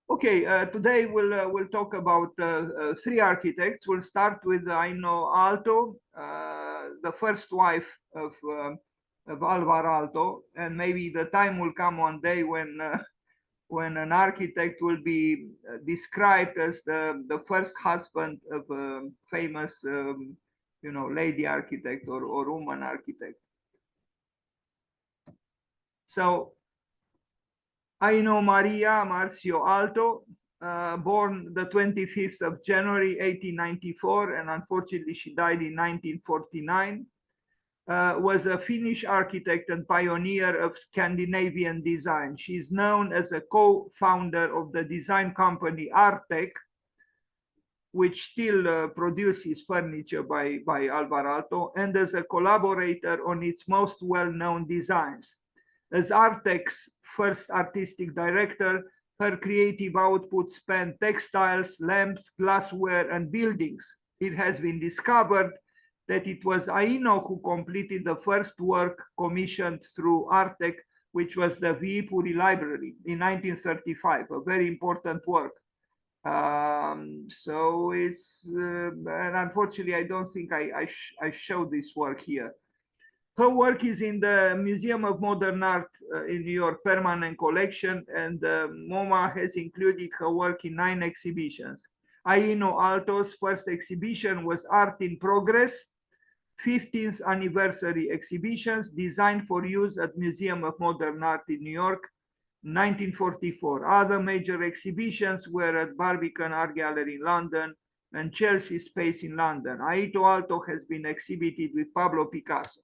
Okay, today we'll talk about three architects. We'll start with Aino Aalto, the first wife of Alvar Aalto, and maybe the time will come one day when an architect will be described as the first husband of a famous, lady architect or woman architect. So Aino Maria Marcio Aalto, born the 25th of January 1894, and unfortunately she died in 1949, was a Finnish architect and pioneer of Scandinavian design. She's known as a co-founder of the design company Artek, which still produces furniture by Alvar Aalto, and as a collaborator on its most well-known designs. As Artek's first artistic director, her creative output spanned textiles, lamps, glassware, and buildings. It has been discovered that it was Aino who completed the first work commissioned through Artek, which was the Viipuri Library in 1935, a very important work. So it's, and unfortunately, I don't think I showed this work here. Her work is in the Museum of Modern Art in New York permanent collection, and MoMA has included her work in 9 exhibitions. Aino Aalto's first exhibition was Art in Progress, 15th anniversary exhibitions designed for use at Museum of Modern Art in New York, 1944. Other major exhibitions were at Barbican Art Gallery in London and Chelsea Space in London. Aino Aalto has been exhibited with Pablo Picasso.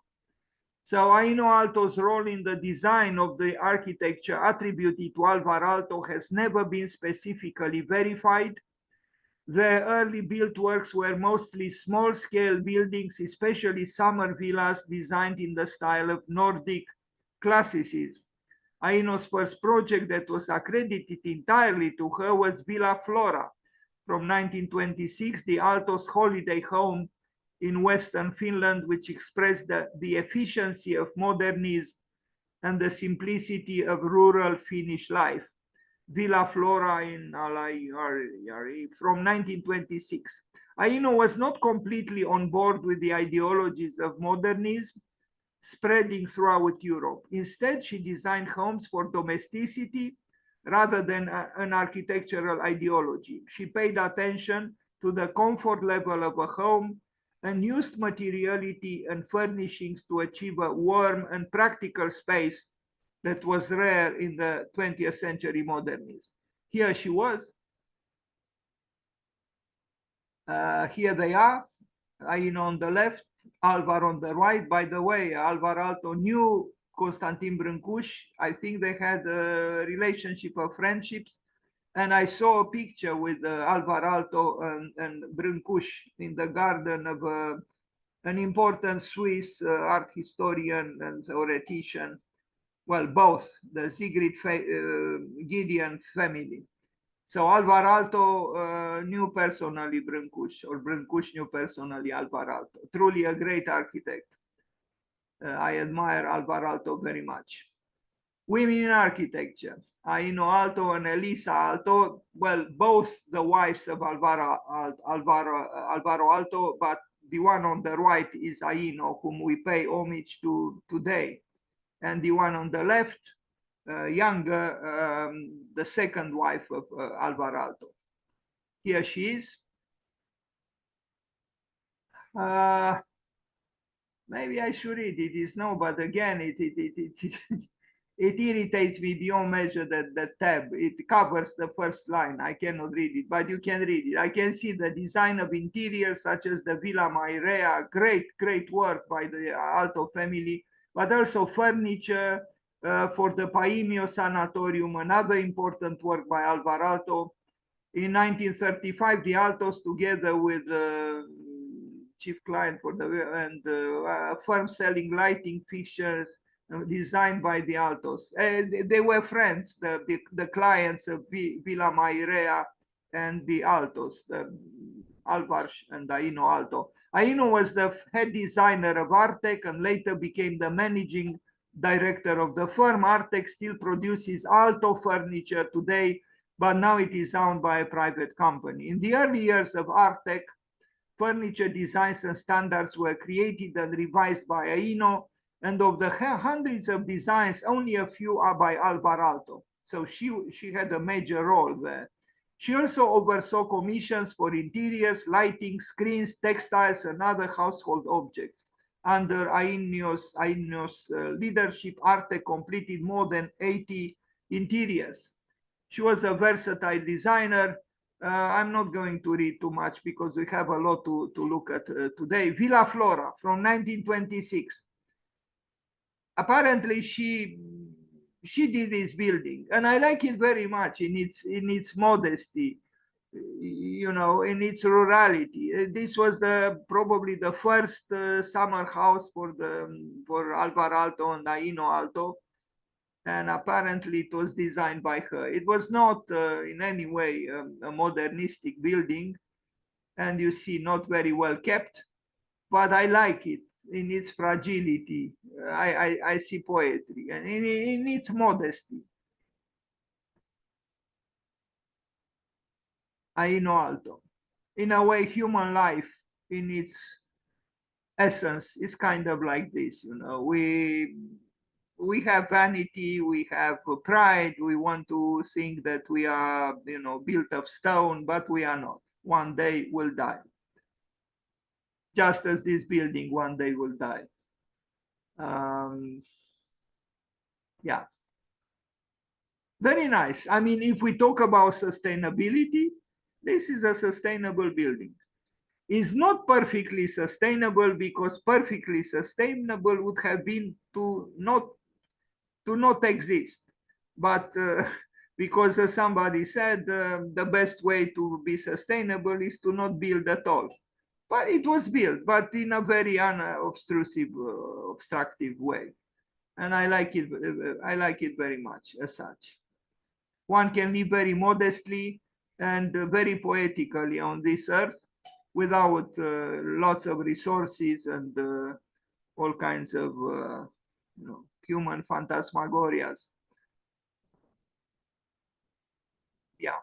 So Aino Aalto's role in the design of the architecture attributed to Alvar Aalto has never been specifically verified. The early built works were mostly small-scale buildings, especially summer villas designed in the style of Nordic classicism. Aino's first project that was accredited entirely to her was Villa Flora from 1926, the Aalto's holiday home in Western Finland, which expressed the efficiency of modernism and the simplicity of rural Finnish life. Villa Flora in Alajärvi from 1926. Aino was not completely on board with the ideologies of modernism spreading throughout Europe. Instead, she designed homes for domesticity rather than an architectural ideology. She paid attention to the comfort level of a home and used materiality and furnishings to achieve a warm and practical space that was rare in the 20th century modernism. Here she was. Here they are, Aino on the left, Alvar on the right. By the way, Alvar Aalto knew Constantin Brâncuș. I think they had a relationship of friendships. And I saw a picture with Alvar Aalto and Brâncuș in the garden of an important Swiss art historian and theoretician. Well, both the Sigrid Gideon family. So Alvar Aalto knew personally Brâncuș, or Brâncuș knew personally Alvar Aalto. Truly a great architect. I admire Alvar Aalto very much. Women in architecture. Aino Aalto and Elisa Aalto, well, both the wives of Alvaro Aalto, but the one on the right is Aino, whom we pay homage to today. And the one on the left, younger, the second wife of Alvar Aalto. Here she is. Maybe I should read it. It's no, but again, it irritates me beyond measure that the tab, it covers the first line. I cannot read it, but you can read it. I can see the design of interiors such as the Villa Mairea, great work by the Aalto family, but also furniture for the Paimio Sanatorium, another important work by Alvar Aalto. In 1935, the Aaltos, together with chief client for the and a firm selling lighting fixtures designed by the Aaltos. They were friends, the clients of Villa Mairea and the Aaltos, the Alvar and Aino Aalto. Aino was the head designer of Artek and later became the managing director of the firm. Artek still produces Aalto furniture today, but now it is owned by a private company. In the early years of Artec, furniture designs and standards were created and revised by Aino, and of the hundreds of designs, only a few are by Aalto. So she had a major role there. She also oversaw commissions for interiors, lighting, screens, textiles, and other household objects. Under Aino's leadership, Arte completed more than 80 interiors. She was a versatile designer. I'm not going to read too much because we have a lot to look at today. Villa Flora from 1926. Apparently, she did this building, and I like it very much in its modesty, you know, in its rurality. This was probably the first summer house for Alto and Aino Aalto, and apparently it was designed by her. It was not in any way a modernistic building, and you see, not very well kept, but I like it in its fragility. I see poetry, and in its modesty. Aino Aalto. In a way, human life in its essence is kind of like this, you know. We have vanity, we have pride, we want to think that we are, you know, built of stone, but we are not. One day we'll die. Just as this building one day will die. Yeah. Very nice. I mean, if we talk about sustainability, this is a sustainable building. It's not perfectly sustainable, because perfectly sustainable would have been to not exist. But because somebody said the best way to be sustainable is to not build at all. But it was built, but in a very unobtrusive, obstructive way. And I like it. I like it very much as such. One can live very modestly and very poetically on this earth without lots of resources and all kinds of you know, human phantasmagorias. Yeah.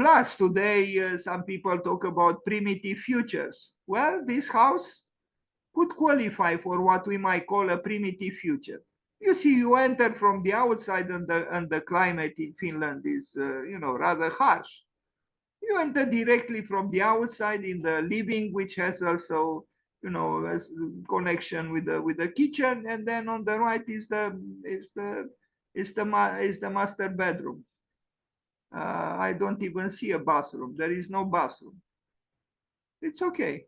Plus, today, some people talk about primitive futures. Well, this house could qualify for what we might call a primitive future. You see, you enter from the outside, and the climate in Finland is, you know, rather harsh. You enter directly from the outside in the living, which has also, you know, a connection with the kitchen, and then on the right is the master bedroom. I don't even see a bathroom. There is no bathroom. It's okay.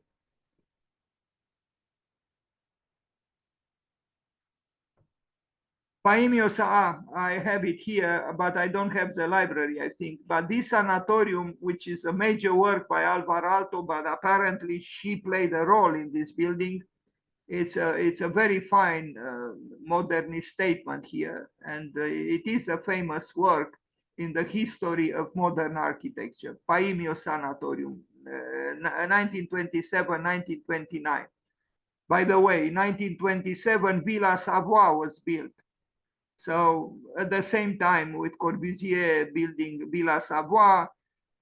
Paimiosa, I have it here, but I don't have the library, I think. But this sanatorium, which is a major work by Aalto, but apparently she played a role in this building. It's a very fine modernist statement here, and it is a famous work in the history of modern architecture. Paimio Sanatorium, 1927, 1929. By the way, 1927, Villa Savoie was built. So at the same time with Corbusier building Villa Savoie,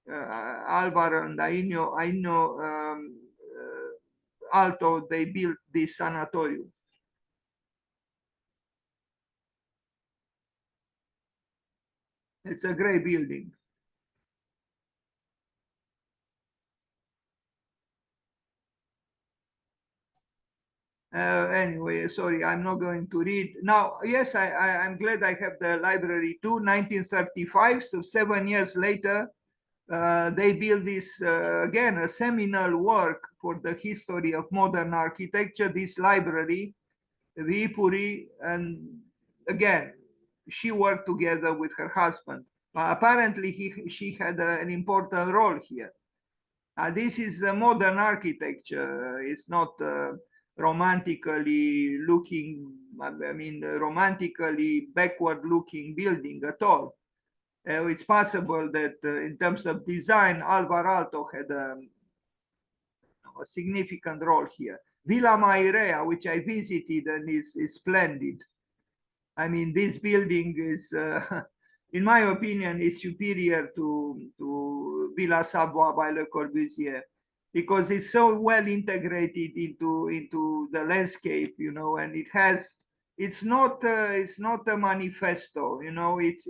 Alvar and Aino Aalto, they built this sanatorium. It's a great building. Anyway, sorry, I'm not going to read. Now, yes, I'm glad I have the library too. 1935, so 7 years later, they built this, again, a seminal work for the history of modern architecture, this library, Viipuri, and again, she worked together with her husband. Apparently, she had an important role here. This is modern architecture. It's not romantically looking, I mean, romantically backward looking building at all. It's possible that in terms of design, Aalto had a significant role here. Villa Mairea, which I visited and is splendid. I mean, this building is in my opinion, is superior to Villa Savoie by Le Corbusier, because it's so well integrated into the landscape, you know, and it's not a manifesto, you know, it's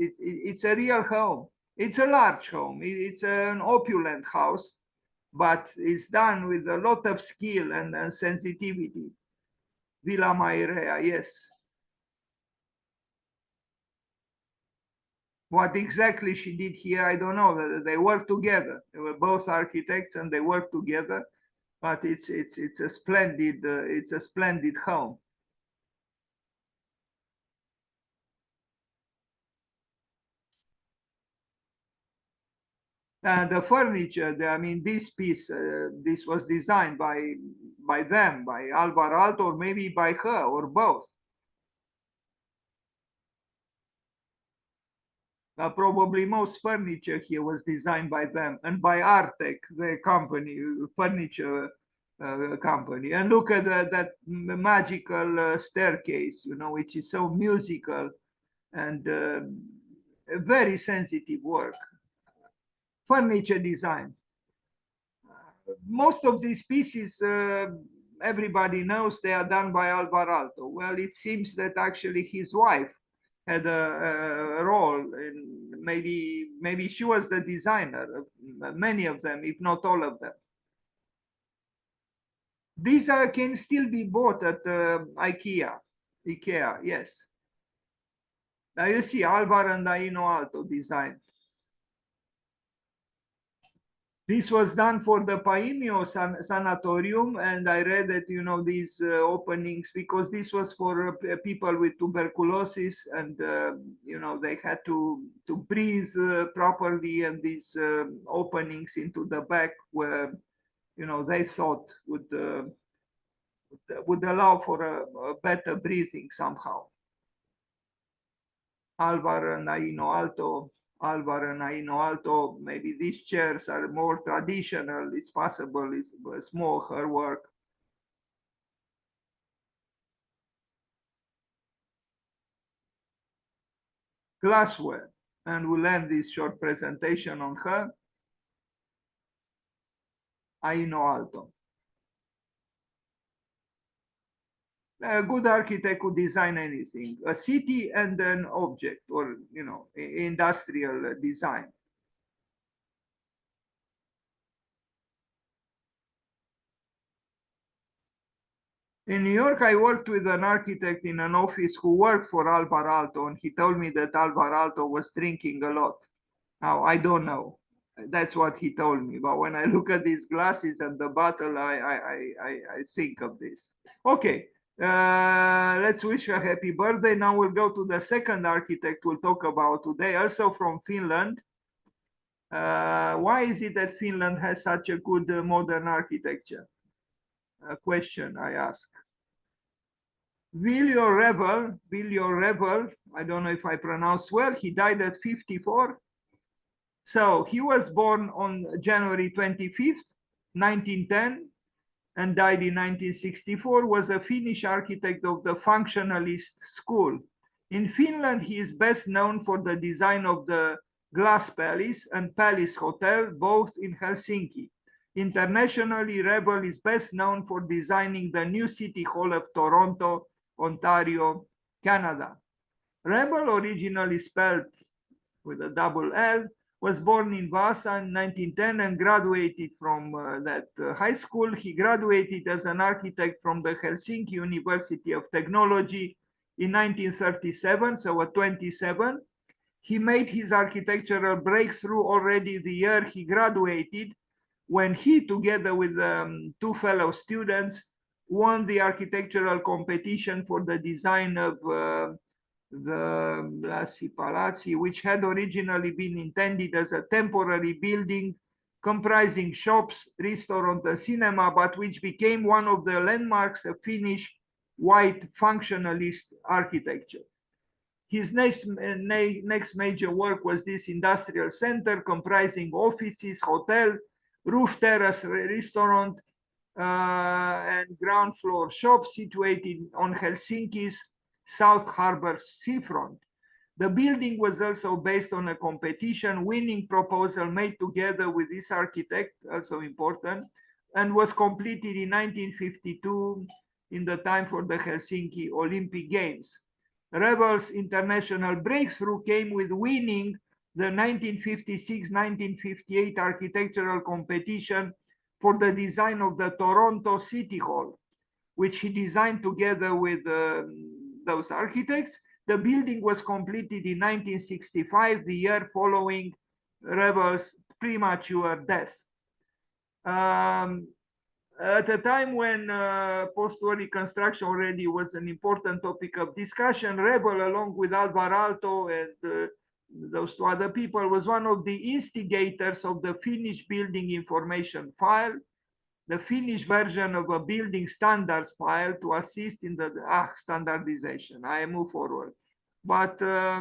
a real home. It's a large home. It's an opulent house, but it's done with a lot of skill and sensitivity. Villa Mairea, yes. What exactly she did here, I don't know. They work together. They were both architects and they work together. But it's a splendid home. The furniture, I mean, this piece, this was designed by them, by Alvar Aalto, or maybe by her, or both. Probably most furniture here was designed by them and by Artec, the company, furniture company. And look at that magical staircase, you know, which is so musical and a very sensitive work. Furniture design. Most of these pieces, everybody knows they are done by Alvar Aalto. Well, it seems that actually his wife had a role in, maybe she was the designer of many of them, if not all of them. These can still be bought at IKEA, yes. Now you see Alvar and Aino Aalto design. This was done for the Paimio Sanatorium, and I read that, you know, these openings, because this was for people with tuberculosis, and you know, they had to breathe properly, and these openings into the back were, you know, they thought would allow for a better breathing somehow. Alvar and Aino Aalto. Alvar and Aino Aalto, maybe these chairs are more traditional, it's possible, it's more her work. Glassware, and we'll end this short presentation on her, Aino Aalto. A good architect could design anything, a city and an object, or, you know, industrial design. In New York, I worked with an architect in an office who worked for Alvar Aalto, and he told me that Alvar Aalto was drinking a lot. Now, I don't know. That's what he told me. But when I look at these glasses and the bottle, I think of this. Okay, let's wish her happy birthday. Now we'll go to the second architect we'll talk about today, also from Finland. Why is it that Finland has such a good modern architecture? A question I ask. Viljo Revell, I don't know if I pronounce well, he died at 54. So he was born on January 25th, 1910, and died in 1964, was a Finnish architect of the functionalist school. In Finland, he is best known for the design of the Glass Palace and Palace Hotel, both in Helsinki. Internationally, Revell is best known for designing the new City Hall of Toronto, Ontario, Canada. Revell, originally spelled with a double L, was born in Vasa in 1910 and graduated from that high school. He graduated as an architect from the Helsinki University of Technology in 1937, so at 27. He made his architectural breakthrough already the year he graduated, when he, together with two fellow students, won the architectural competition for the design of the Lassi Palazzi, which had originally been intended as a temporary building comprising shops, restaurant, and cinema, but which became one of the landmarks of Finnish white functionalist architecture. His next major work was this industrial center comprising offices, hotel, roof terrace, restaurant, and ground floor shops situated on Helsinki's South Harbor seafront. The building was also based on a competition winning proposal made together with this architect, also important, and was completed in 1952 in the time for the Helsinki Olympic Games. Revell's international breakthrough came with winning the 1956-1958 architectural competition for the design of the Toronto City Hall, which he designed together with those architects. The building was completed in 1965, the year following Revell's premature death. At a time when post-war reconstruction already was an important topic of discussion, Revell, along with Aalto and those two other people, was one of the instigators of the Finnish Building Information File, the Finnish version of a building standards file to assist in the standardization. I move forward. But I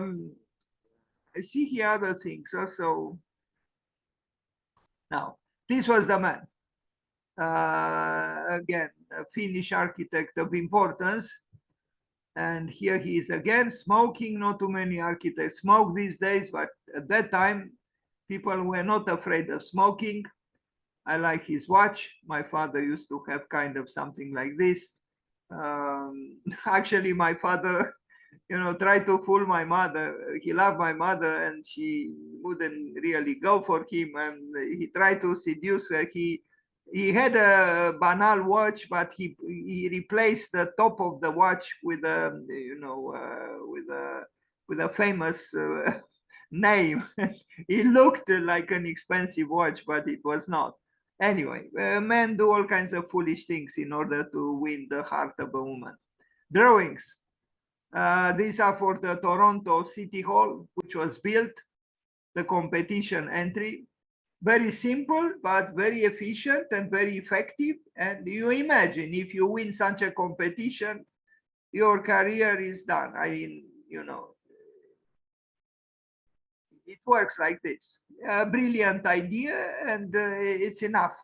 see here other things also. Now, this was the man. Again, a Finnish architect of importance. And here he is again, smoking. Not too many architects smoke these days, but at that time, people were not afraid of smoking. I like his watch. My father used to have kind of something like this. Actually, my father, tried to fool my mother. He loved my mother and she wouldn't really go for him. And he tried to seduce her. He had a banal watch, but he replaced the top of the watch with a, with a famous name. It looked like an expensive watch, but it was not. Anyway, men do all kinds of foolish things in order to win the heart of a woman. Drawings. These are for the Toronto City Hall, which was built, the competition entry. Very simple, but very efficient and very effective. And you imagine, if you win such a competition, your career is done. I mean, it works like this. A brilliant idea, and it's enough.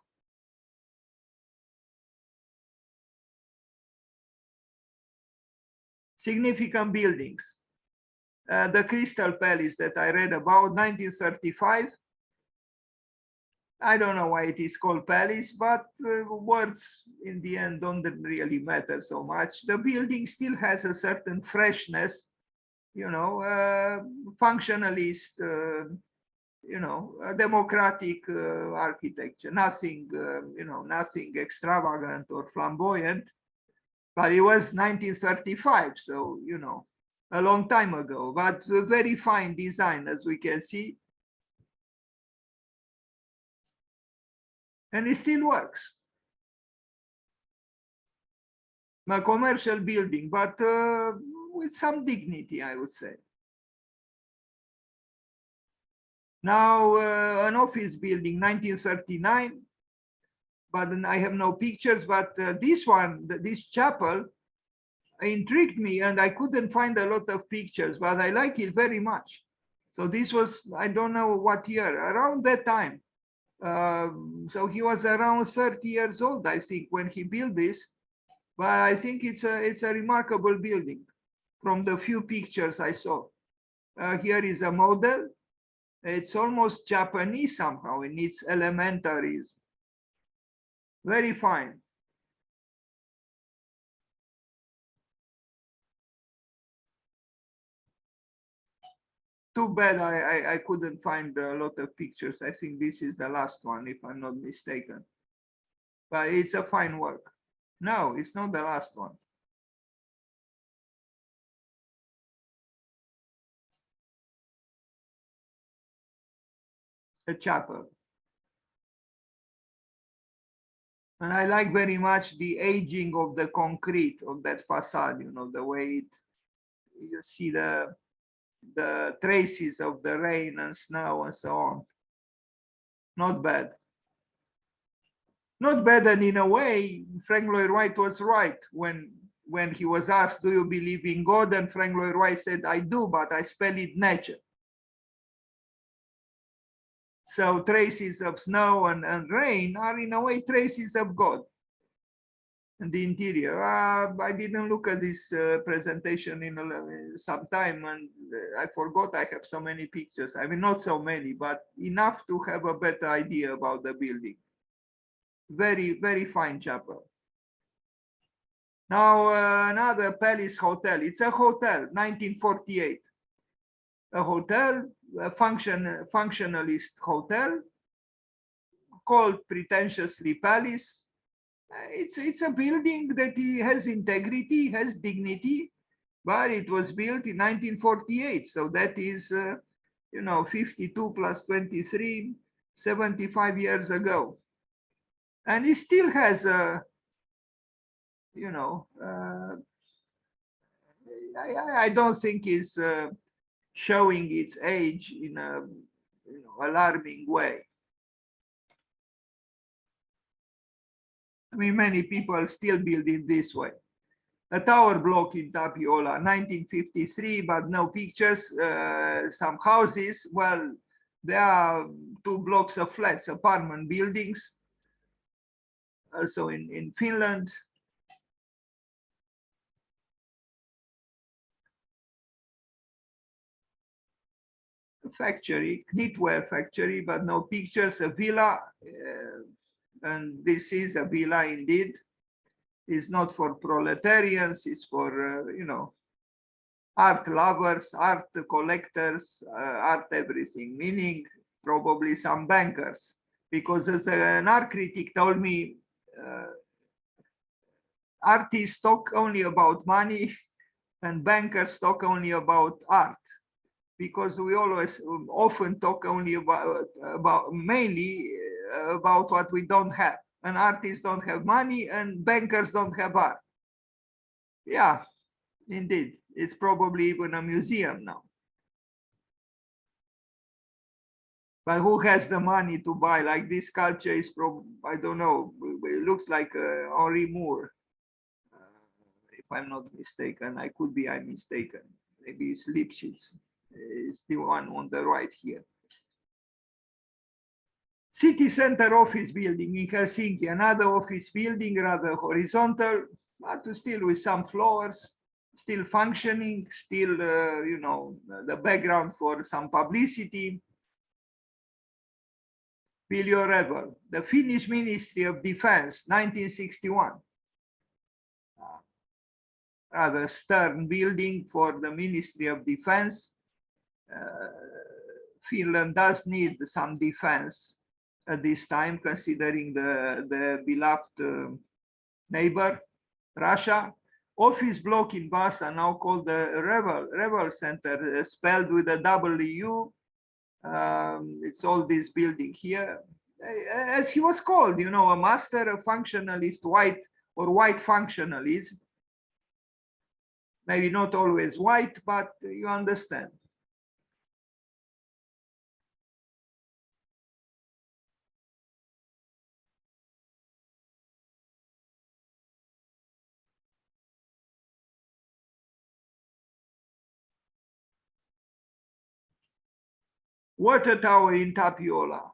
Significant buildings. The Crystal Palace that I read about, 1935. I don't know why it is called palace, but words in the end don't really matter so much. The building still has a certain freshness, functionalist, democratic architecture, nothing, nothing extravagant or flamboyant, but it was 1935, so, a long time ago, but very fine design, as we can see. And it still works. A commercial building, but with some dignity, I would say. Now, an office building, 1939, but I have no pictures, but this one, this chapel, intrigued me, and I couldn't find a lot of pictures, but I like it very much. So this was, I don't know what year, around that time. So he was around 30 years old, I think, when he built this. But I think it's a remarkable building from the few pictures I saw. Here is a model. It's almost Japanese somehow in its elementaries. Very fine. Too bad I couldn't find a lot of pictures. I think this is the last one, if I'm not mistaken. But it's a fine work. No, it's not the last one. A chapel. And I like very much the aging of the concrete of that facade, the way you see the traces of the rain and snow and so on. Not bad. Not bad, and in a way, Frank Lloyd Wright was right when he was asked, do you believe in God? And Frank Lloyd Wright said, I do, but I spell it nature. So traces of snow and rain are in a way traces of God. the interior. I didn't look at this presentation in some time, and I forgot I have so many pictures. I mean, not so many, but enough to have a better idea about the building. Very, very fine chapel. Now, another Palace Hotel. It's a hotel, 1948. A hotel, a functionalist hotel, called pretentiously Palace. It's a building that has integrity, has dignity, but it was built in 1948. So that is, 52 plus 23, 75 years ago. And it still has a, I don't think it's showing its age in a alarming way. I mean, many people still build it this way. A tower block in Tapiola, 1953, but no pictures. Some houses, well, there are 2 blocks of flats, apartment buildings, also in Finland. A factory, knitwear factory, but no pictures. A villa, and this is a villa indeed. It's not for proletarians, it's for, art lovers, art collectors, art everything, meaning probably some bankers. Because as an art critic told me, artists talk only about money and bankers talk only about art. Because we always often talk only about mainly about what we don't have. And artists don't have money and bankers don't have art. Yeah, indeed. It's probably even a museum now. But who has the money to buy? Like this sculpture is from, I don't know, it looks like Henri Moore. If I'm not mistaken, I'm mistaken. Maybe it's Lipschitz. It's the one on the right here. City center office building in Helsinki, another office building, rather horizontal, but still with some floors, still functioning, still, the background for some publicity. Viljo Revell, the Finnish Ministry of Defense, 1961. Rather stern building for the Ministry of Defense. Finland does need some defense at this time, considering the beloved neighbor, Russia. Office block in Vasa, now called the Revell Center, spelled with a W. It's all this building here. As he was called, a master, a functionalist, white functionalist. Maybe not always white, but you understand. Water tower in Tapiola.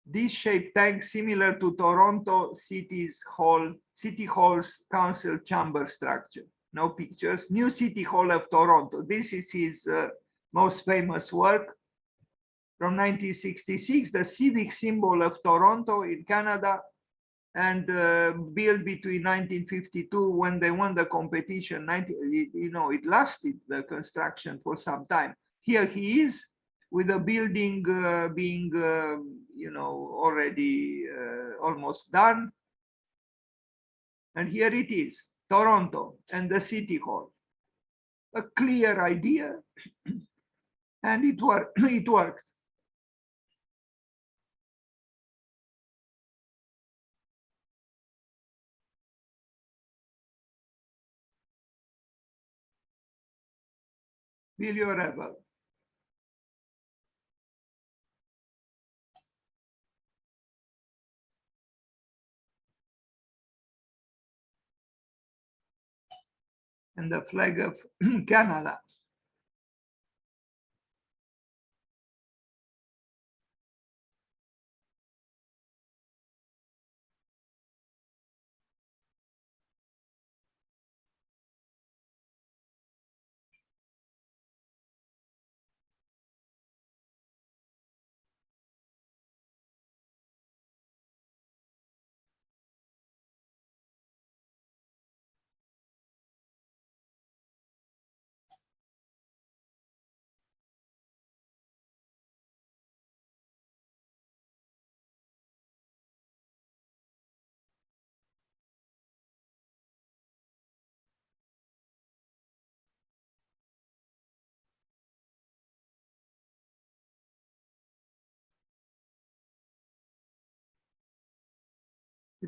This shaped tank similar to Toronto City Hall's council chamber structure. No pictures. New City Hall of Toronto. This is his most famous work from 1966, the civic symbol of Toronto in Canada, and built between 1952 when they won the competition. It lasted the construction for some time. Here he is with the building being, already almost done. And here it is, Toronto and the City Hall. A clear idea, and it worked. Viljo Revell. And the flag of Canada.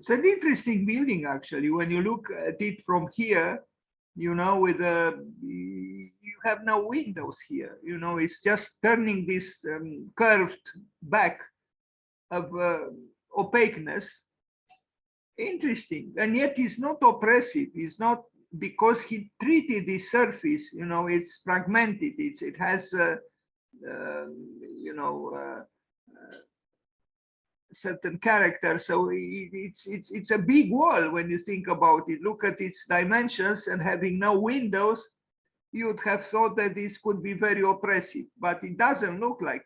It's an interesting building, actually. When you look at it from here, you know, with you have no windows here. You know, it's just turning this curved back of opaqueness. Interesting, and yet it's not oppressive. It's not, because he treated the surface. You know, it's fragmented. It has you know. Certain character. So it's a big wall when you think about it. Look at its dimensions, and having no windows, you would have thought that this could be very oppressive, but it doesn't look like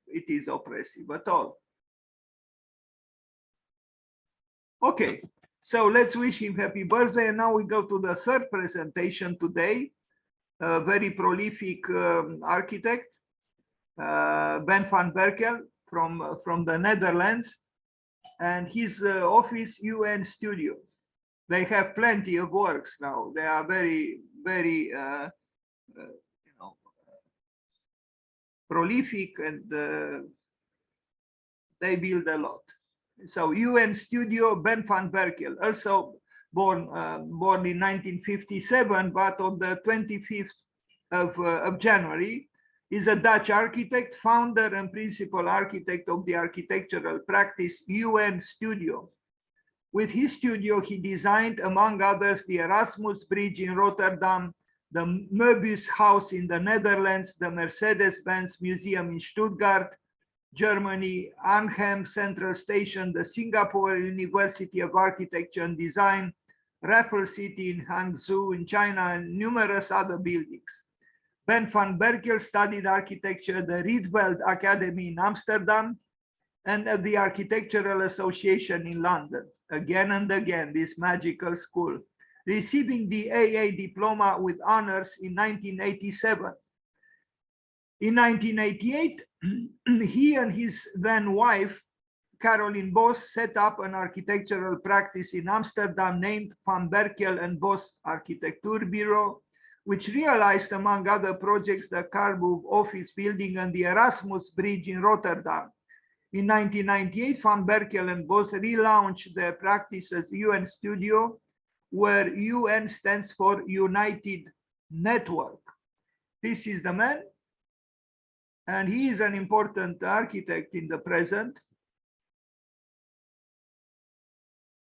it is oppressive at all. Okay, so let's wish him happy birthday. And now we go to the third presentation today. A very prolific architect, Ben van Berkel, from the Netherlands, and his office UN Studio. They have plenty of works now. They are very, very you know, prolific, and they build a lot. So UN Studio, Ben van Berkel, also born in 1957, but on the 25th of January. Is a Dutch architect, founder and principal architect of the architectural practice UN Studio. With his studio, he designed, among others, the Erasmus Bridge in Rotterdam, the Möbius House in the Netherlands, the Mercedes-Benz Museum in Stuttgart, Germany, Arnhem Central Station, the Singapore University of Architecture and Design, Raffles City in Hangzhou in China, and numerous other buildings. Ben van Berkel studied architecture at the Revell Academy in Amsterdam and at the Architectural Association in London. Again and again, this magical school, receiving the AA diploma with honors in 1987. In 1988, he and his then wife, Caroline Bos, set up an architectural practice in Amsterdam named Van Berkel and Bos Architectuurbureau, which realized, among other projects, the Carboov office building and the Erasmus Bridge in Rotterdam. In 1998, Van Berkel and Bos relaunched their practice as UN Studio, where UN stands for United Network. This is the man, and he is an important architect in the present.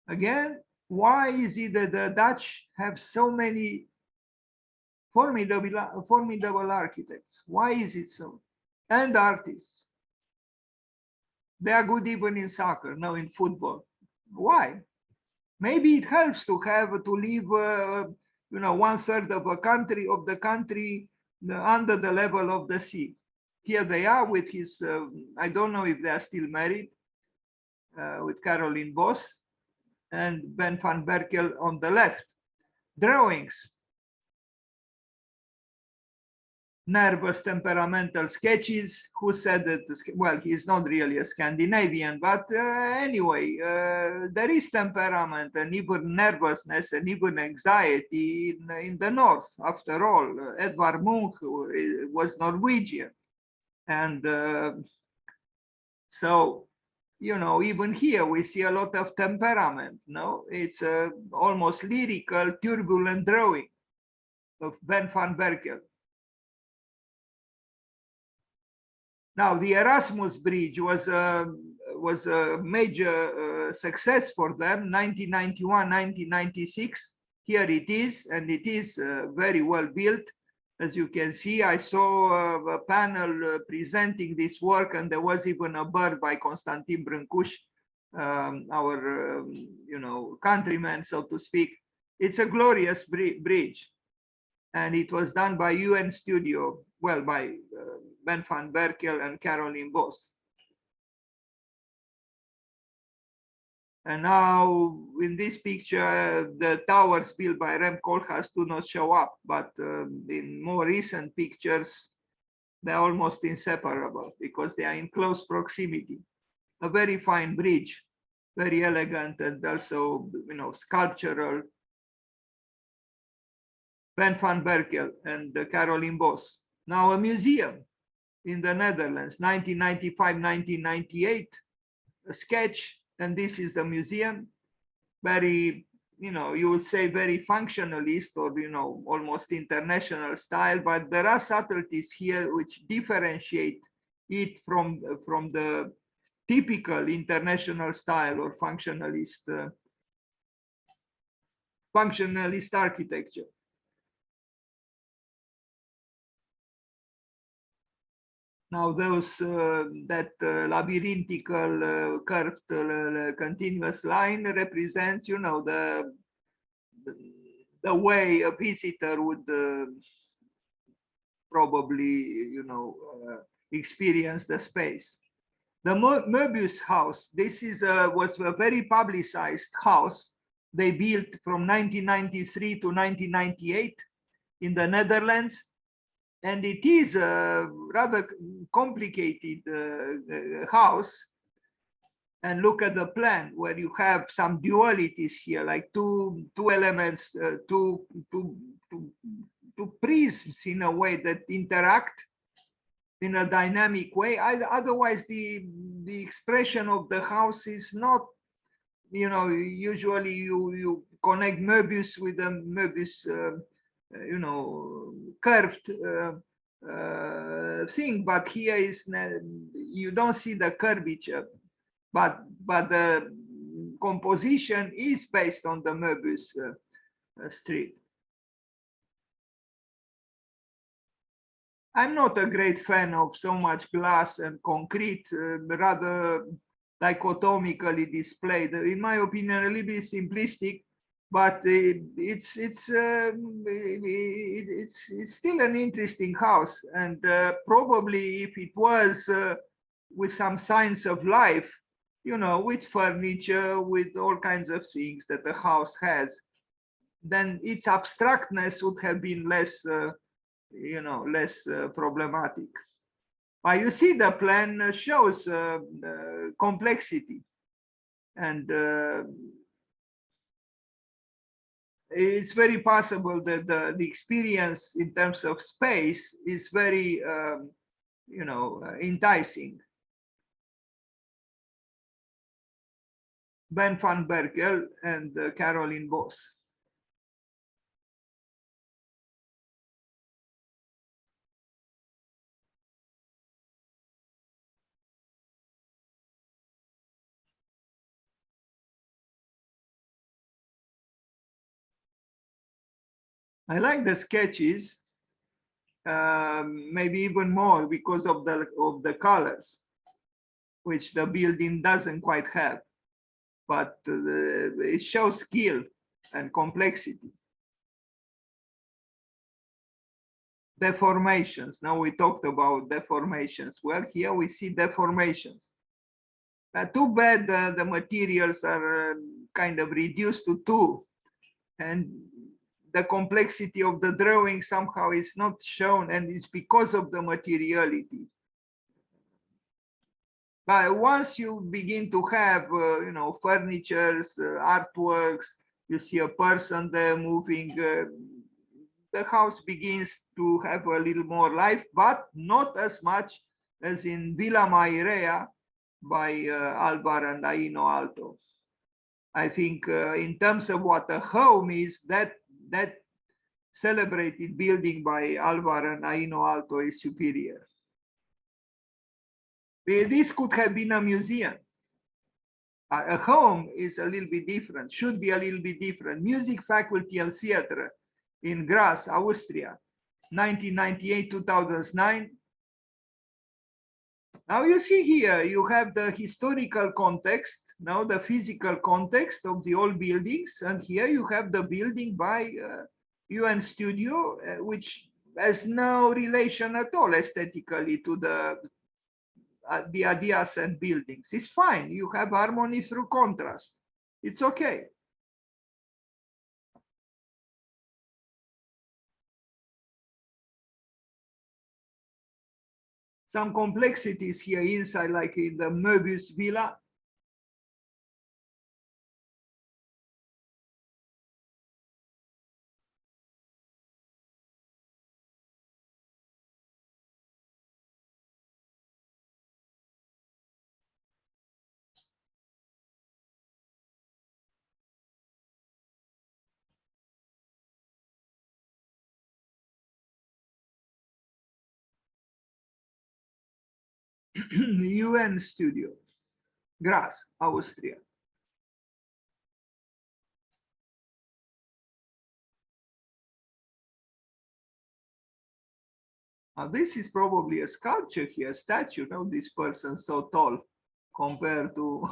Again, why is it that the Dutch have so many formidable architects? Why is it so? And artists. They are good even in soccer, no, in football. Why? Maybe it helps to have to live, you know, 1/3 of the country under the level of the sea. Here they are with his. I don't know if they are still married, with Caroline Bos and Ben van Berkel on the left. Drawings. Nervous, temperamental sketches. Who said that? Well, he's not really a Scandinavian, but anyway, there is temperament and even nervousness and even anxiety in the north. After all, Edvard Munch was Norwegian, and so, you know, even here we see a lot of temperament. No, it's almost lyrical, turbulent drawing of Ben van Berkel. Now, the Erasmus Bridge was a major success for them, 1991, 1996. Here it is, and it is very well built. As you can see, I saw a panel presenting this work, and there was even a bird by Constantin Brâncuș, our you know, countryman, so to speak. It's a glorious bridge, and it was done by UN Studio, well, by Ben van Berkel and Caroline Bos. And now in this picture, the towers built by Rem Koolhaas do not show up, but in more recent pictures, they're almost inseparable because they are in close proximity. A very fine bridge, very elegant, and also, you know, sculptural. Ben van Berkel and Caroline Bos. Now a museum in the Netherlands, 1995, 1998, a sketch, and this is the museum. very, you would say very functionalist or, almost international style, but there are subtleties here which differentiate it from the typical international style or functionalist architecture. Now those that labyrinthical curved continuous line represents, the way a visitor would probably, experience the space. The Möbius house, this was a very publicized house. They built from 1993 to 1998 in the Netherlands. And it is a rather complicated house. And look at the plan where you have some dualities here, like two elements, two prisms in a way that interact in a dynamic way. Otherwise, the expression of the house is not, usually you connect Möbius with a Möbius, curved thing, but here is you don't see the curvature, but the composition is based on the Möbius strip. I'm not a great fan of so much glass and concrete, rather dichotomically displayed. In my opinion, a little bit simplistic, but it's still an interesting house. And probably if it was with some signs of life, with furniture, with all kinds of things that the house has, then its abstractness would have been less less problematic. But you see, the plan shows complexity, and it's very possible that the experience in terms of space is very, enticing. Ben van Berkel and Caroline Bos. I like the sketches, maybe even more because of the colors, which the building doesn't quite have, but it shows skill and complexity. Deformations. Now we talked about deformations. Well, here we see deformations. Too bad the materials are kind of reduced to two, and the complexity of the drawing somehow is not shown, and it's because of the materiality. But once you begin to have, furnitures, artworks, you see a person there moving, the house begins to have a little more life, but not as much as in Villa Mairea by Alvar and Aino Aalto. I think in terms of what a home is, that celebrated building by Alvar and Aino Aalto is superior. This could have been a museum. A home is a little bit different, should be a little bit different. Music Faculty and Theater in Graz, Austria, 1998-2009. Now you see here, you have the historical context, now the physical context of the old buildings, and here you have the building by UN Studio, which has no relation at all aesthetically to the adjacent buildings. It's fine. You have harmony through contrast. It's okay. Some complexities here inside, like in the Möbius villa. UN studio, Graz, Austria. Now, this is probably a sculpture here, a statue. Now, this person so tall compared to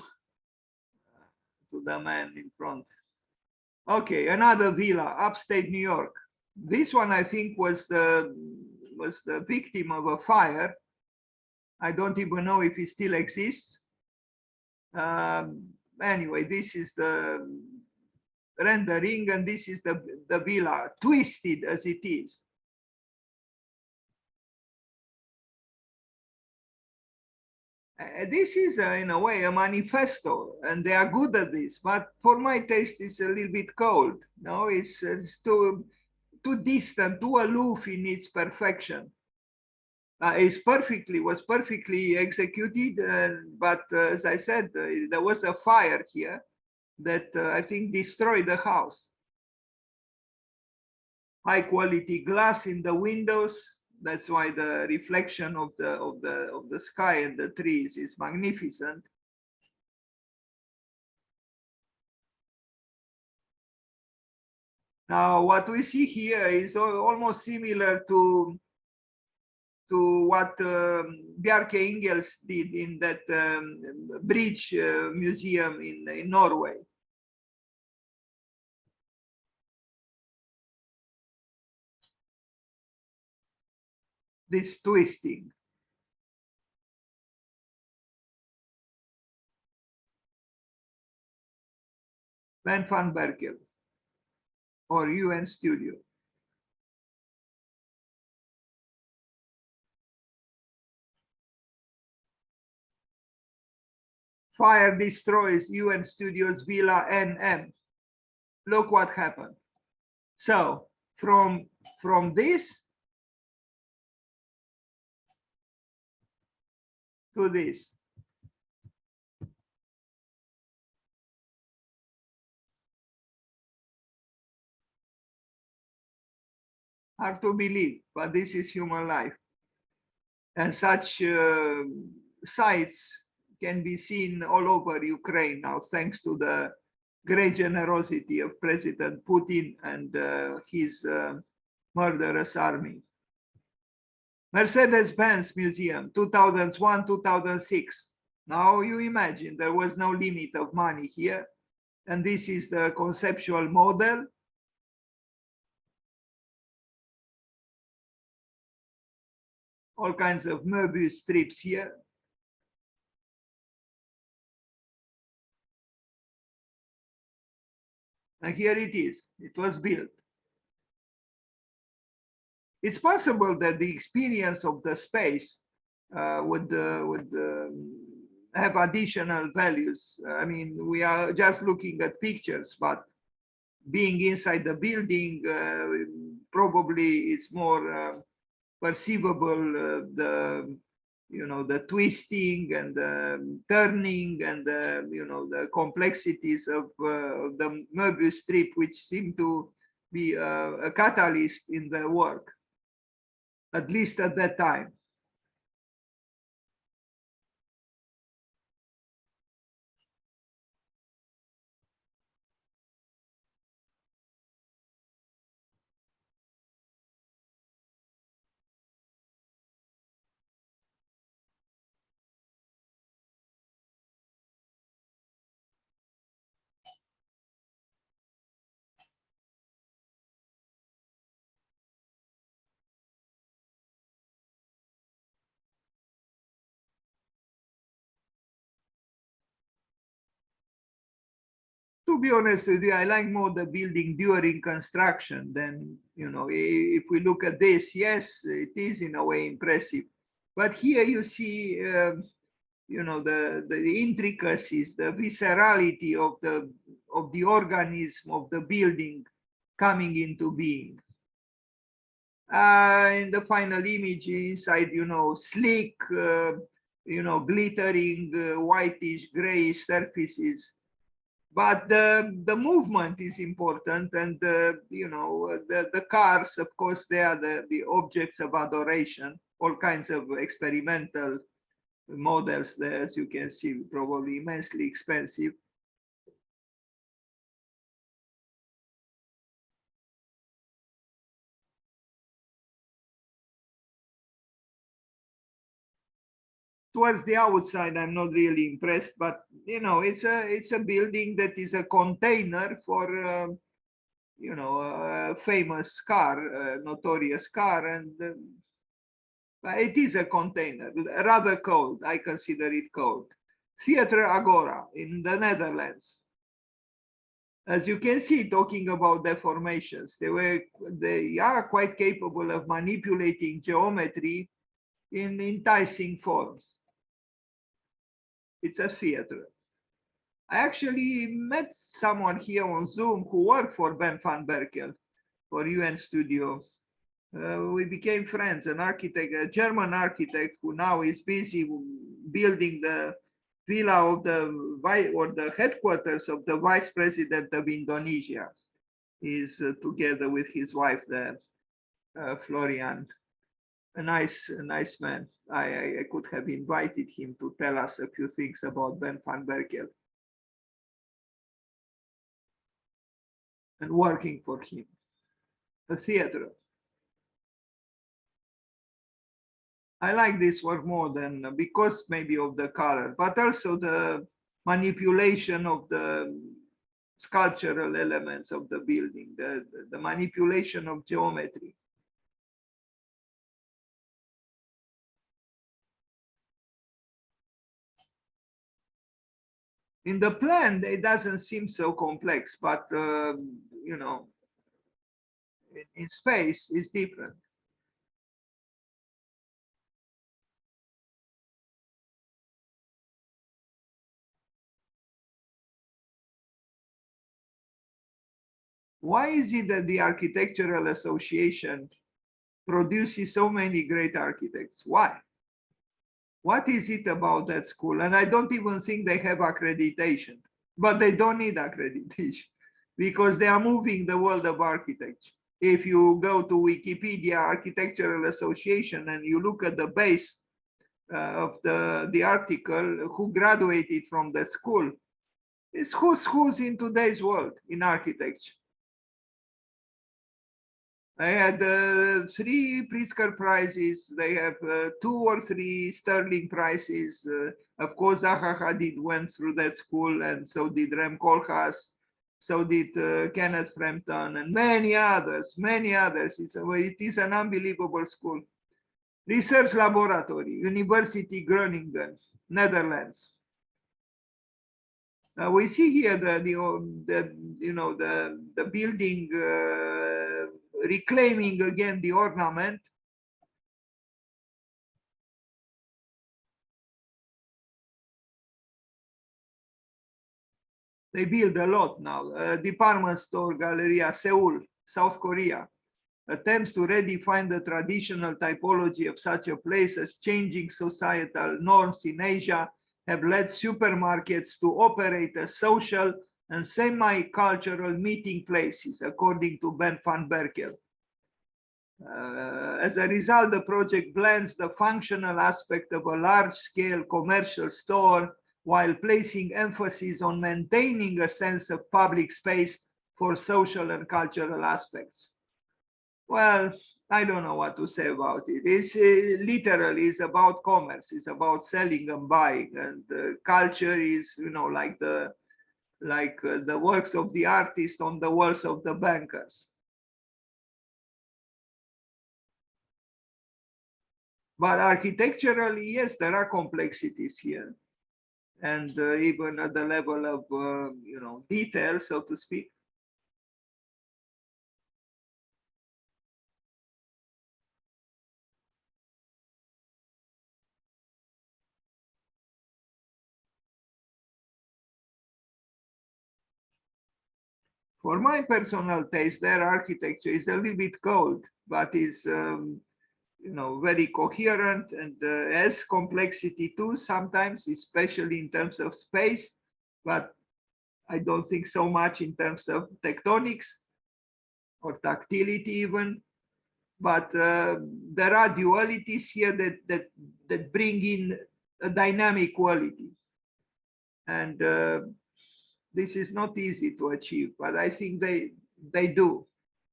the man in front. Okay, another villa, upstate New York. This one, I think, was the victim of a fire. I don't even know if it still exists. Anyway, this is the rendering, and this is the villa, twisted as it is. This is, in a way, a manifesto, and they are good at this. But for my taste, it's a little bit cold. No, it's too distant, too aloof in its perfection. Was perfectly executed, but as I said, there was a fire here that I think destroyed the house. High quality glass in the windows. That's why the reflection of the sky and the trees is magnificent. Now, what we see here is almost similar to what Bjarke Ingels did in that bridge museum in Norway. This twisting. Ben van Berkel, or UN studio. Fire destroys UN Studios Villa NM. Look what happened. So from this to this. Hard to believe, but this is human life. And such sites can be seen all over Ukraine now, thanks to the great generosity of President Putin and his murderous army. Mercedes-Benz Museum, 2001, 2006. Now you imagine there was no limit of money here. And this is the conceptual model. All kinds of Möbius strips here. And here it is. It was built. It's possible that the experience of the space would have additional values. I mean, we are just looking at pictures, but being inside the building probably is more perceivable. The twisting and the turning and the complexities of the Möbius strip, which seem to be a catalyst in the work, at least at that time. To be honest with you, I like more the building during construction than, if we look at this, yes, it is in a way impressive. But here you see, the intricacies, the viscerality of the organism of the building coming into being. In the final image inside, sleek, glittering, whitish, grayish surfaces. But the movement is important, and the cars, of course, they are the objects of adoration. All kinds of experimental models there, as you can see, probably immensely expensive. Towards the outside, I'm not really impressed, but you know, it's a building that is a container for you know, a famous car, a notorious car, and it is a container, rather cold. I consider it cold. Theatre Agora in the Netherlands. As you can see, talking about deformations, they are quite capable of manipulating geometry in enticing forms. It's a theater. I actually met someone here on Zoom who worked for Ben van Berkel for UN Studio. We became friends, an architect, a German architect who now is busy building the villa of the headquarters of the vice president of Indonesia. He's together with his wife, Florian, a nice man. I could have invited him to tell us a few things about Ben van Berkel and working for him. A theater. I like this work more than because maybe of the color, but also the manipulation of the sculptural elements of the building, the manipulation of geometry. In the plan, it doesn't seem so complex, but you know, in space, it's different. Why is it that the Architectural Association produces so many great architects? Why? What is it about that school? And I don't even think they have accreditation, but they don't need accreditation because they are moving the world of architecture. If you go to Wikipedia Architectural Association and you look at the base of the article, who graduated from the school, it's who's in today's world in architecture. They had 3 Pritzker prizes. They have 2 or 3 Sterling prizes. Of course, Zaha Hadid went through that school, and so did Rem Koolhaas, so did Kenneth Frampton, and many others, many others. It is an unbelievable school. Research Laboratory, University Groningen, Netherlands. We see here the you know, the building reclaiming again the ornament. They build a lot now. Department store Galleria, Seoul, South Korea, attempts to redefine the traditional typology of such a place as changing societal norms in Asia have led supermarkets to operate as social and semi-cultural meeting places, according to Ben van Berkel. As a result, the project blends the functional aspect of a large-scale commercial store while placing emphasis on maintaining a sense of public space for social and cultural aspects. Well, I don't know what to say about it. It's literally it's about commerce. It's about selling and buying, and culture is, you know, like the works of the artist on the walls of the bankers. But architecturally, yes, there are complexities here, and even at the level of you know, detail, so to speak. For my personal taste, their architecture is a little bit cold, but is you know, very coherent and has complexity too sometimes, especially in terms of space, but I don't think so much in terms of tectonics or tactility even. But there are dualities here that bring in a dynamic quality. And this is not easy to achieve, but I think they do.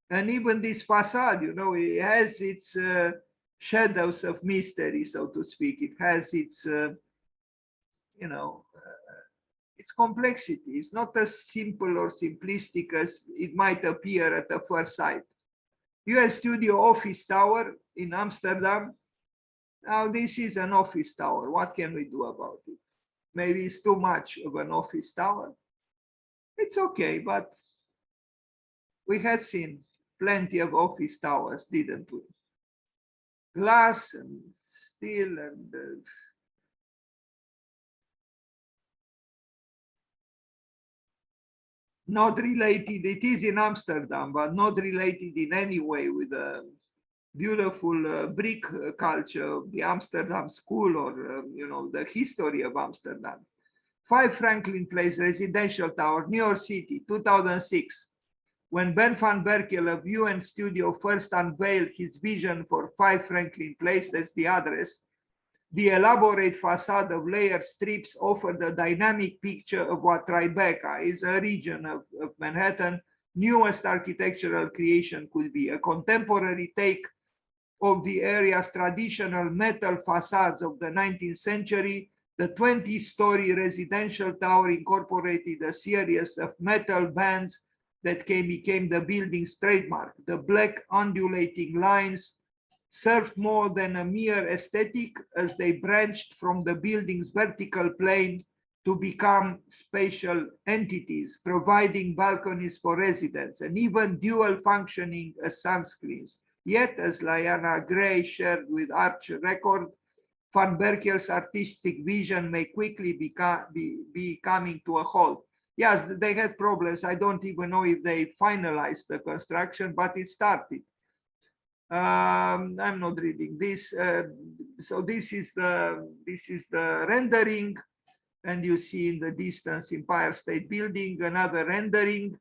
And even this facade, you know, it has its shadows of mystery, so to speak. It has its, you know, its complexity. It's not as simple or simplistic as it might appear at the first sight. US Studio office tower in Amsterdam. Now this is an office tower. What can we do about it? Maybe it's too much of an office tower. It's okay, but we had seen plenty of office towers, didn't we? Glass and steel and not related. It is in Amsterdam, but not related in any way with the beautiful brick culture of the Amsterdam school or, you know, the history of Amsterdam. 5 Franklin Place residential tower, New York City, 2006. When Ben van Berkel of UN Studio first unveiled his vision for 5 Franklin Place, that's the address, the elaborate facade of layered strips offered a dynamic picture of what Tribeca is, a region of Manhattan, newest architectural creation could be, a contemporary take of the area's traditional metal facades of the 19th century. The 20-story residential tower incorporated a series of metal bands that became the building's trademark. The black undulating lines served more than a mere aesthetic as they branched from the building's vertical plane to become spatial entities, providing balconies for residents and even dual functioning as sunscreens. Yet, as Liana Gray shared with Arch Record, Van Berkel's artistic vision may quickly be coming to a halt. Yes, they had problems. I don't even know if they finalized the construction, but it started. I'm not reading this. So this is the rendering, and you see in the distance Empire State Building, another rendering.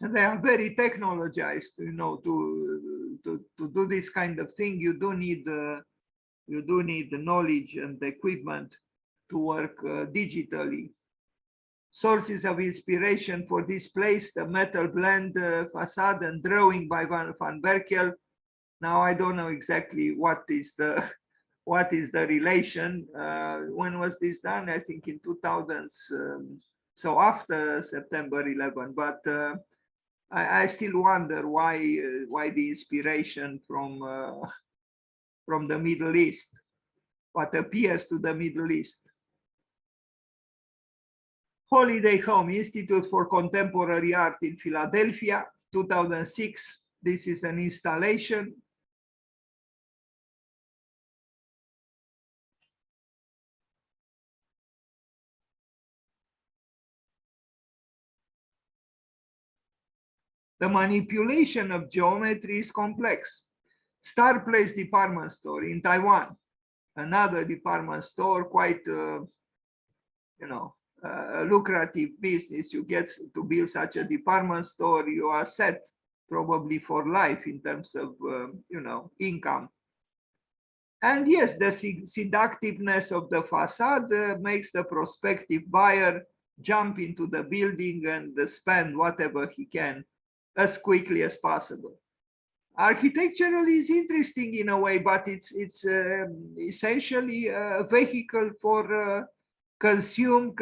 And they are very technologized, you know, to do this kind of thing. You do need the knowledge and the equipment to work digitally. Sources of inspiration for this place: the metal blend facade and drawing by Van Berkel. Now I don't know exactly what is the relation. When was this done? I think in 2000s. So after September 11, but. I still wonder why the inspiration from the Middle East, what appears to the Middle East. Holiday Home Institute for Contemporary Art in Philadelphia, 2006. This is an installation. The manipulation of geometry is complex. Star Place department store in Taiwan, another department store, quite, you know, a lucrative business. You get to build such a department store, you are set probably for life in terms of, you know, income. And yes, the seductiveness of the facade makes the prospective buyer jump into the building and spend whatever he can as quickly as possible. Architecturally is interesting in a way, but it's essentially a vehicle for consume.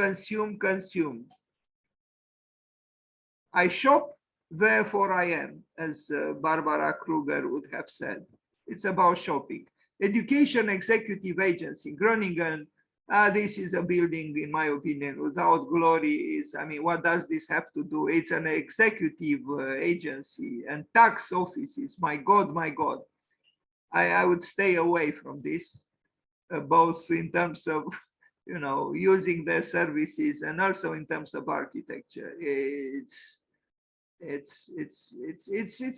I shop, therefore I am, as Barbara Kruger would have said. It's about shopping. Education Executive Agency, Groningen. This is a building, in my opinion, without glory. I mean, what does this have to do? It's an executive agency and tax offices. My God. I would stay away from this, both in terms of, you know, using their services and also in terms of architecture. It's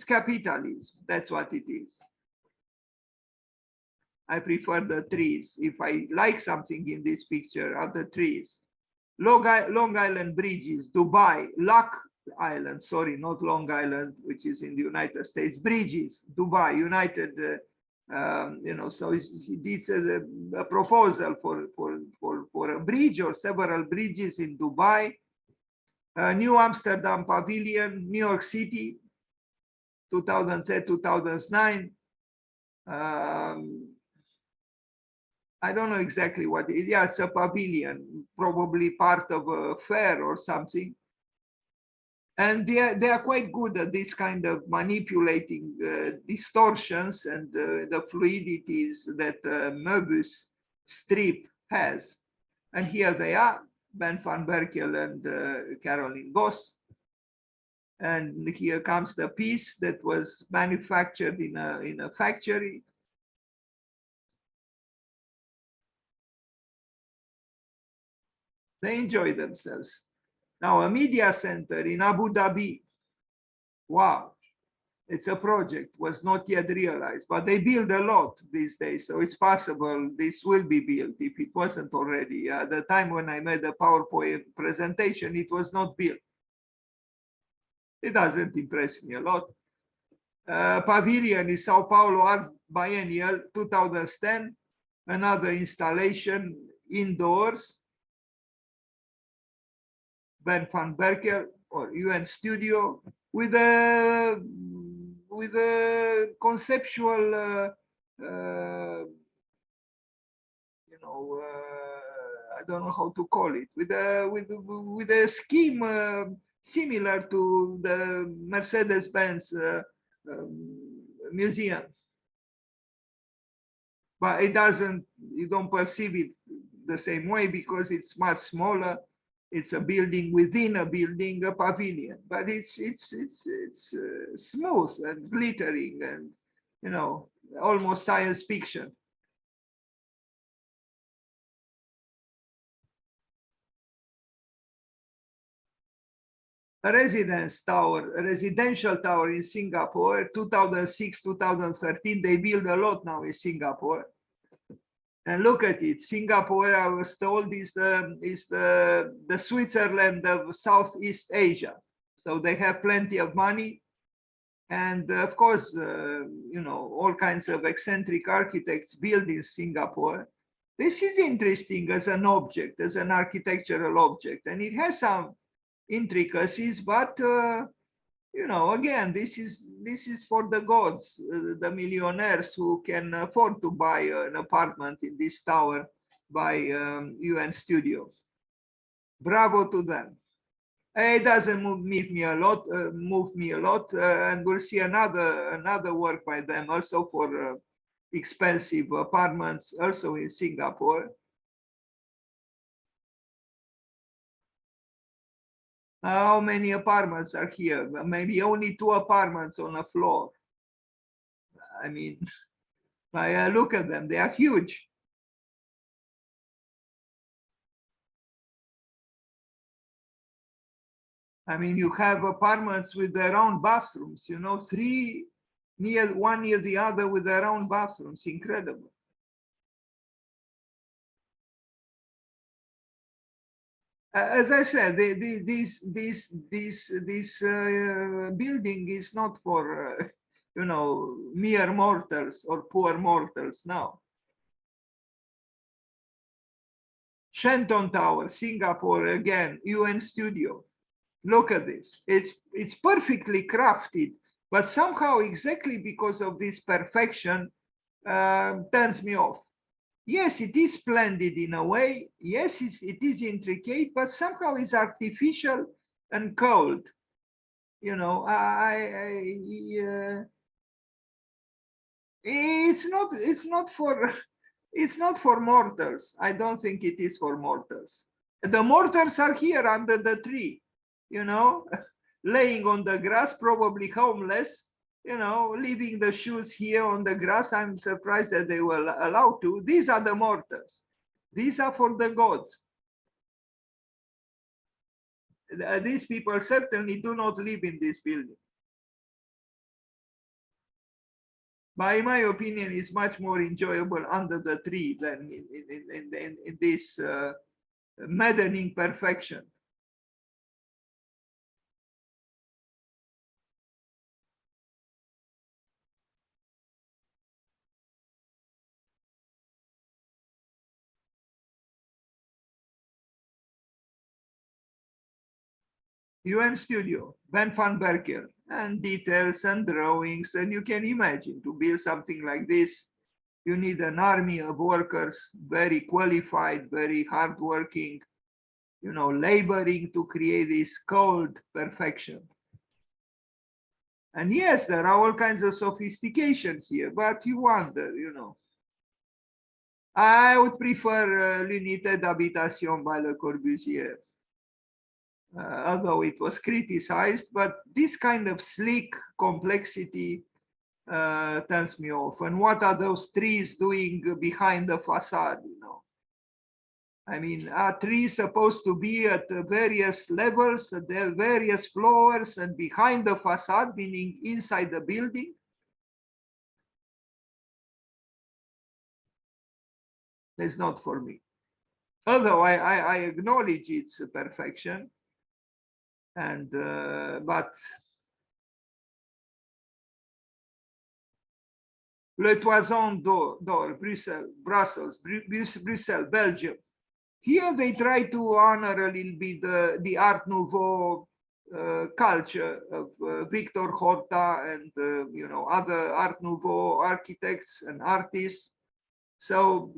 capitalism. That's what it is. I prefer the trees. If I like something in this picture, are the trees. Long Island bridges, Dubai, Lock Island, sorry, not Long Island, which is in the United States. Bridges, Dubai, United You know, so he did a proposal for a bridge or several bridges in Dubai, New Amsterdam Pavilion, New York City, 2008, 2009. I don't know exactly what it is. Yeah, it's a pavilion, probably part of a fair or something. And they are quite good at this kind of manipulating distortions and the fluidities that Möbius strip has. And here they are, Ben van Berkel and Caroline Goss. And here comes the piece that was manufactured in a factory. They enjoy themselves. Now, a media center in Abu Dhabi, wow, it's a project, was not yet realized, but they build a lot these days, so it's possible this will be built if it wasn't already. At the time when I made the PowerPoint presentation, it was not built. It doesn't impress me a lot. Pavilion in Sao Paulo Art Biennial 2010, another installation indoors. Ben van Berkel or UN Studio with a conceptual you know, I don't know how to call it, with a scheme similar to the Mercedes-Benz museum, but it doesn't, you don't perceive it the same way because it's much smaller. It's a building within a building, a pavilion, but it's smooth and glittering and, you know, almost science fiction. A residential tower in Singapore, 2006, 2013. They build a lot now in Singapore. And look at it, Singapore, I was told, is the Switzerland of Southeast Asia. So they have plenty of money. And of course, you know, all kinds of eccentric architects build in Singapore. This is interesting as an object, as an architectural object. And it has some intricacies, but you know, again, this is for the gods, the millionaires who can afford to buy an apartment in this tower by UN Studio. Bravo to them. It doesn't move me a lot, and we'll see another work by them also for expensive apartments, also in Singapore. How many apartments are here? Maybe only 2 apartments on a floor. I mean, I look at them, they are huge. I mean, you have apartments with their own bathrooms, you know, 3 one near the other with their own bathrooms. Incredible. As I said, this building is not for you know, mere mortals or poor mortals now. Shenton Tower, Singapore, again, UN Studio. Look at this. It's perfectly crafted, but somehow, exactly because of this perfection, turns me off. Yes, it is splendid in a way. Yes, it is intricate, but somehow it's artificial and cold. You know, it's not for mortals. I don't think it is for mortals. The mortals are here under the tree, you know, laying on the grass, probably homeless, you know, leaving the shoes here on the grass. I'm surprised that they were allowed to. These are the mortals. These are for the gods. These people certainly do not live in this building. But in my opinion, it's much more enjoyable under the tree than in this maddening perfection. UN Studio, Ben van Berkel, and details and drawings. And you can imagine to build something like this, you need an army of workers, very qualified, very hardworking, laboring to create this cold perfection. And yes, there are all kinds of sophistication here, but you wonder. I would prefer L'Unité d'Habitation by Le Corbusier. Although it was criticized, but this kind of sleek complexity turns me off. And what are those trees doing behind the facade? I mean, are trees supposed to be at various levels, at their various floors and behind the facade, meaning inside the building? That's not for me. Although I acknowledge its perfection, and but Le Toison d'Or, Brussels, Belgium. Here they try to honor a little bit the Art Nouveau culture of Victor Horta and other Art Nouveau architects and artists. So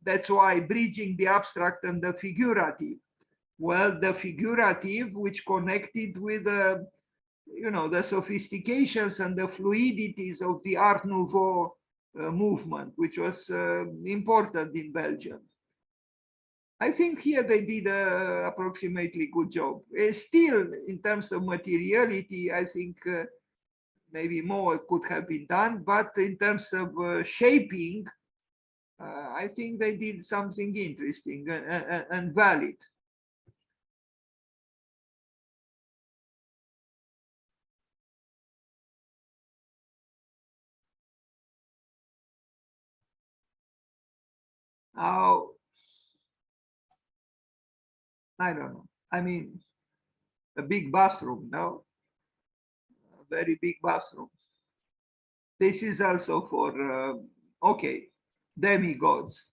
that's why bridging the abstract and the figurative. Well, the figurative, which connected with the sophistications and the fluidities of the Art Nouveau movement, which was important in Belgium. I think here they did approximately good job. Still, in terms of materiality, I think maybe more could have been done, but in terms of shaping, I think they did something interesting and valid. Now, I don't know. I mean, a big bathroom, no? A very big bathroom. This is also for, okay, demigods.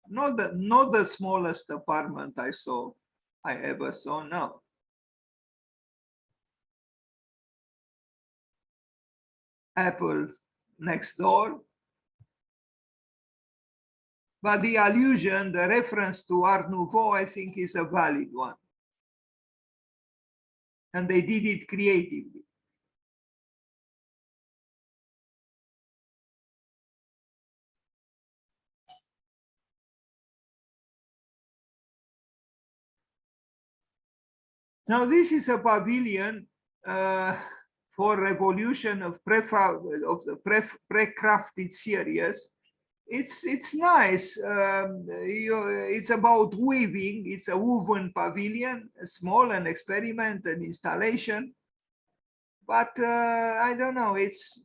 Not the smallest apartment I ever saw, no. Apple next door. But the allusion, the reference to Art Nouveau, I think is a valid one. And they did it creatively. Now, this is a pavilion for revolution of the pre-crafted series. It's nice. It's about weaving. It's a woven pavilion, a small and experiment and installation. But I don't know.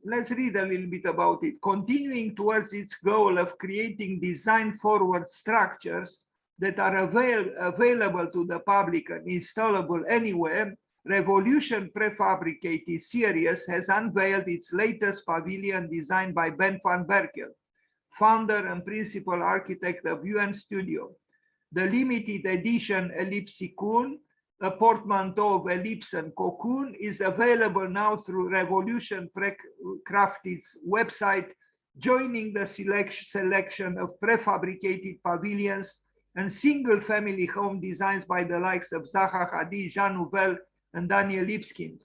Let's read a little bit about it. Continuing towards its goal of creating design-forward structures that are available to the public and installable anywhere, Revolution Prefabricated Series has unveiled its latest pavilion designed by Ben van Berkel, founder and principal architect of UN Studio. The limited edition Ellipsicoon, a portmanteau of ellipse and cocoon, is available now through Revolution Crafted website, joining the selection of prefabricated pavilions and single-family home designs by the likes of Zaha Hadid, Jean Nouvel, and Daniel Lipskind.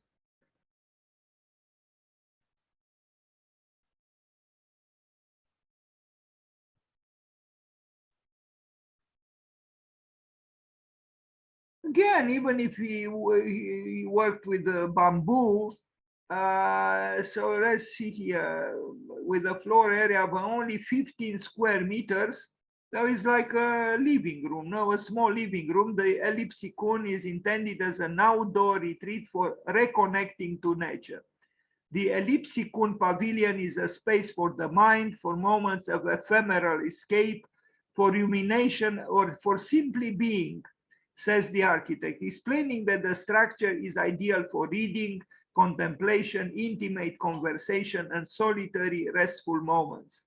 Again, even if he worked with bamboo, so let's see here, with a floor area of only 15 square meters, that is like a living room, a small living room. The Ellipsicoon is intended as an outdoor retreat for reconnecting to nature. The Ellipsicoon Pavilion is a space for the mind, for moments of ephemeral escape, for rumination, or for simply being, says the architect, explaining that the structure is ideal for reading, contemplation, intimate conversation, and solitary restful moments.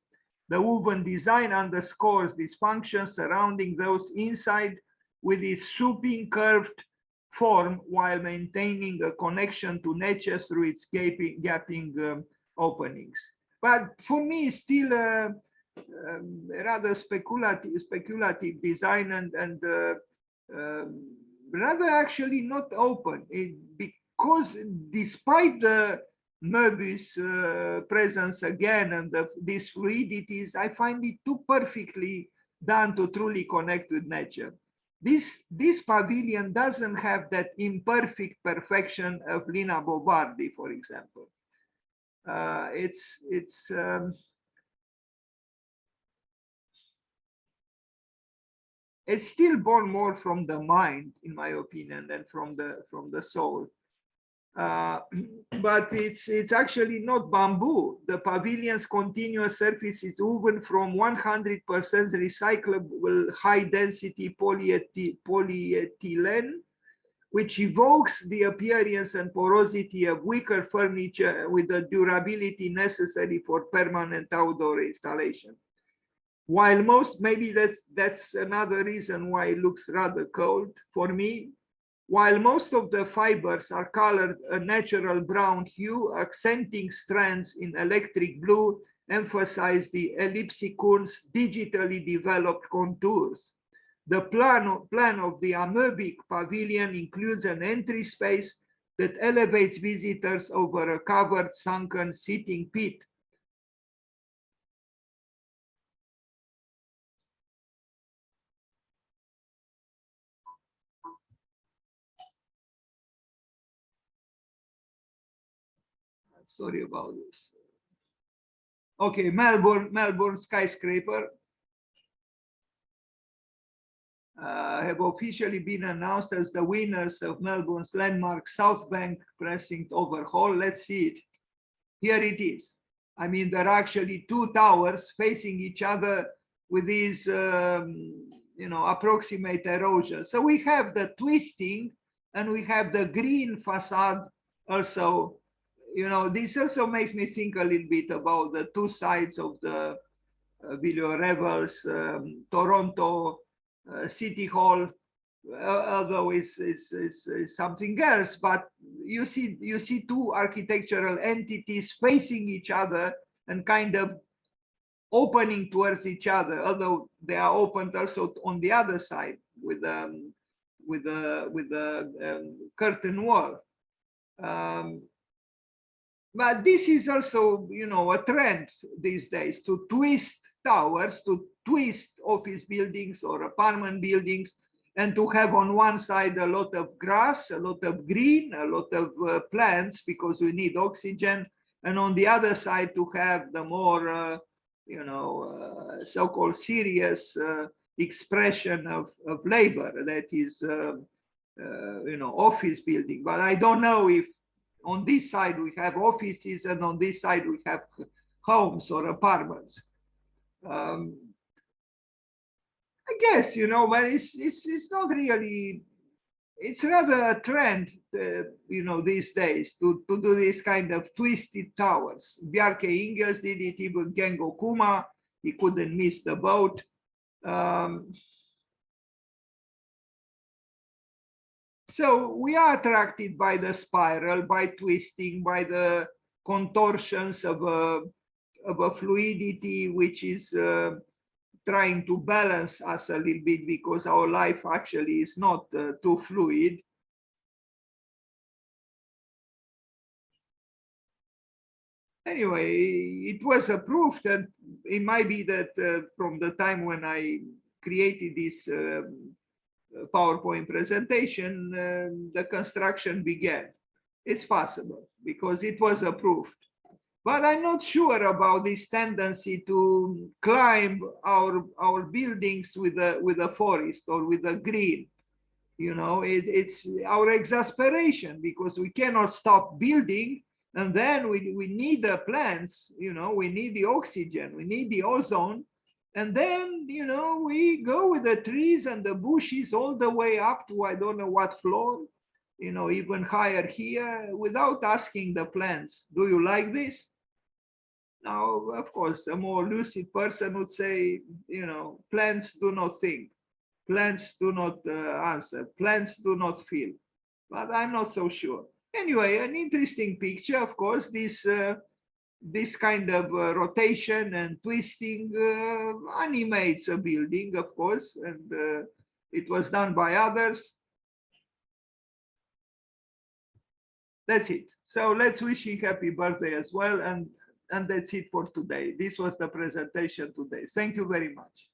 The woven design underscores this function surrounding those inside with its swooping curved form while maintaining a connection to nature through its gapping openings. But for me, it's still rather speculative design and rather actually not open. Because despite the Möbius presence again and these fluidities, I find it too perfectly done to truly connect with nature. This pavilion doesn't have that imperfect perfection of Lina Bobardi, for example. It's still born more from the mind, in my opinion, than from the soul. But it's actually not bamboo. The pavilion's continuous surface is woven from 100% recyclable high-density polyethylene, which evokes the appearance and porosity of wicker furniture with the durability necessary for permanent outdoor installation. While maybe that's another reason why it looks rather cold for me. While most of the fibers are colored a natural brown hue, accenting strands in electric blue emphasize the ellipsicorn's digitally developed contours. The plan of the amoebic pavilion includes an entry space that elevates visitors over a covered sunken seating pit. Sorry about this. Okay, Melbourne skyscraper have officially been announced as the winners of Melbourne's landmark South Bank precinct overhaul. Let's see it. Here it is. I mean, there are actually two towers facing each other with these, approximate erosion. So we have the twisting and we have the green facade also. This also makes me think a little bit about the two sides of the Viljo Revell's Toronto City Hall, although it's something else. But you see two architectural entities facing each other and kind of opening towards each other, although they are opened also on the other side with the curtain wall. But this is also, a trend these days to twist towers, to twist office buildings or apartment buildings, and to have on one side a lot of grass, a lot of green, a lot of plants because we need oxygen, and on the other side to have the more, so-called serious expression of labor that is, office building. But I don't know if on this side we have offices and on this side we have homes or apartments. I guess, but it's not really, it's rather a trend, these days to do this kind of twisted towers. Bjarke Ingels did it, even Dan Coma, he couldn't miss the boat. So we are attracted by the spiral, by twisting, by the contortions of a fluidity which is trying to balance us a little bit because our life actually is not too fluid. Anyway, it was approved, and it might be that from the time when I created this PowerPoint presentation, the construction began. It's possible because it was approved. But I'm not sure about this tendency to climb our buildings with a forest or with a green. It's our exasperation because we cannot stop building, and then we need the plants, we need the oxygen, we need the ozone. And then, we go with the trees and the bushes all the way up to I don't know what floor. you know, even higher here without asking the plants, do you like this? Now, of course, a more lucid person would say, you know, plants do not think, plants do not answer, plants do not feel, but I'm not so sure. Anyway, an interesting picture, of course, this kind of rotation and twisting animates a building, of course, and it was done by others. That's it. So let's wish him happy birthday as well. And that's it for today. This was the presentation today. Thank you very much.